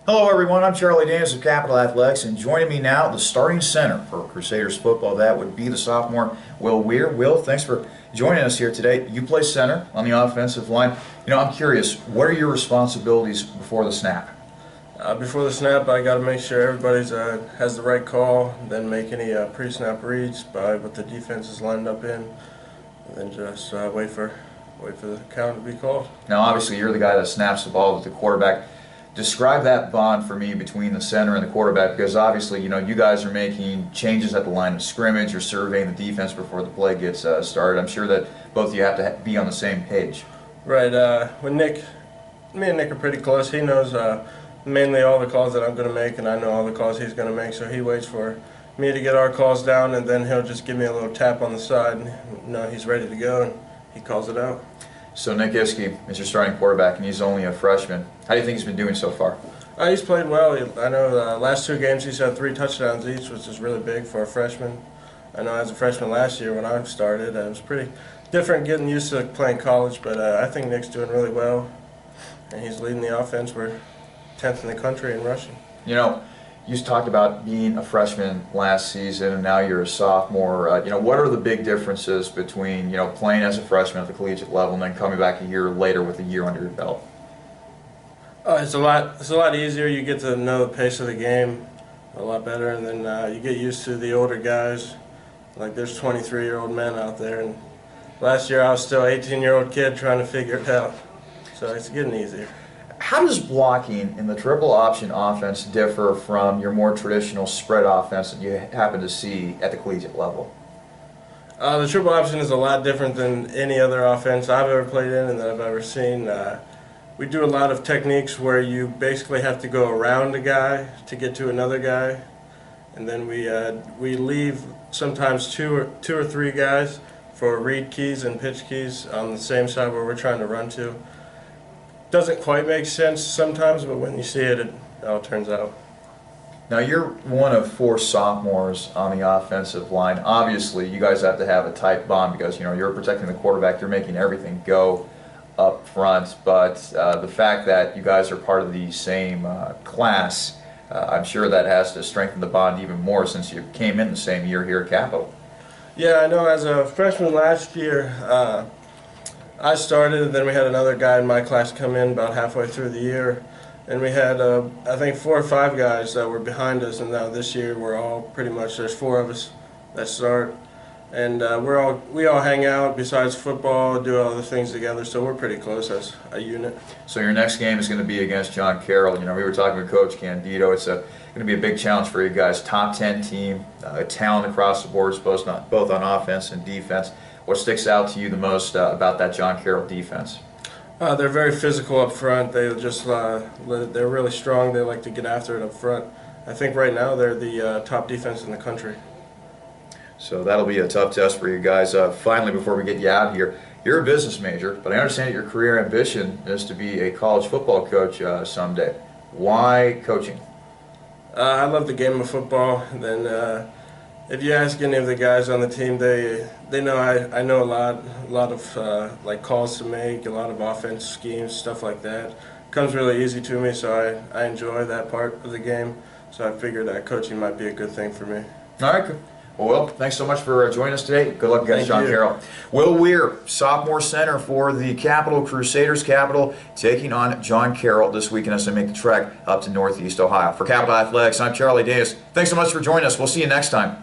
Hello everyone, I'm Charlie Danis of Capital Athletics, and joining me now, the starting center for Crusaders football, that would be the sophomore Will Weir. Will, thanks for joining us here today. You play center on the offensive line. I'm curious, what are your responsibilities before the snap? Before the snap, I got to make sure everybody's has the right call, then make any pre-snap reads by what the defense is lined up in, and then just wait for the count to be called. Now obviously you're the guy that snaps the ball with the quarterback. Describe that bond for me between the center and the quarterback, because obviously, you guys are making changes at the line of scrimmage. You're surveying the defense before the play gets started. I'm sure that both of you have to be on the same page. Right. When me and Nick are pretty close. He knows mainly all the calls that I'm going to make, and I know all the calls he's going to make. So he waits for me to get our calls down, and then he'll just give me a little tap on the side, and he's ready to go, and he calls it out. So Nick Iskey is your starting quarterback, and he's only a freshman. How do you think he's been doing so far? He's played well. I know last 2 games he's had 3 touchdowns each, which is really big for a freshman. I know as a freshman last year when I started, it was pretty different getting used to playing college, but I think Nick's doing really well, and he's leading the offense. We're 10th in the country in rushing. You talked about being a freshman last season, and now you're a sophomore. What are the big differences between playing as a freshman at the collegiate level and then coming back a year later with a year under your belt? It's a lot easier. You get to know the pace of the game a lot better, and then you get used to the older guys. Like there's 23-year-old men out there, and last year I was still an 18-year-old kid trying to figure it out. So it's getting easier. How does blocking in the triple option offense differ from your more traditional spread offense that you happen to see at the collegiate level? The triple option is a lot different than any other offense I've ever played in and that I've ever seen. We do a lot of techniques where you basically have to go around a guy to get to another guy, and then we leave sometimes two or three guys for read keys and pitch keys on the same side where we're trying to run to. Doesn't quite make sense sometimes, but when you see it, it all turns out. Now you're one of 4 sophomores on the offensive line. Obviously, you guys have to have a tight bond because you're protecting the quarterback. You're making everything go up front. But the fact that you guys are part of the same class, I'm sure that has to strengthen the bond even more since you came in the same year here at Capital. Yeah, I know. As a freshman last year, I started, and then we had another guy in my class come in about halfway through the year, and we had I think 4 or 5 guys that were behind us, and now this year we're all pretty much, there's 4 of us that start, and we all hang out besides football, do other things together, so we're pretty close as a unit. So your next game is going to be against John Carroll. We were talking with Coach Candido. It's going to be a big challenge for you guys. Top 10 team, talent across the board, both on offense and defense. What sticks out to you the most about that John Carroll defense? They're very physical up front. They're really strong. They like to get after it up front. I think right now they're the top defense in the country. So that'll be a tough test for you guys. Finally, before we get you out here, you're a business major, but I understand that your career ambition is to be a college football coach someday. Why coaching? I love the game of football. Then if you ask any of the guys on the team, they know I know a lot of like calls to make, a lot of offense schemes, stuff like that. It comes really easy to me, so I enjoy that part of the game. So I figured that coaching might be a good thing for me. All right, good. Well, thanks so much for joining us today. Good luck against John Carroll. Will Weir, sophomore center for the Capital Crusaders. Capital taking on John Carroll this weekend as they make the trek up to Northeast Ohio. For Capital Athletics, I'm Charlie Danis. Thanks so much for joining us. We'll see you next time.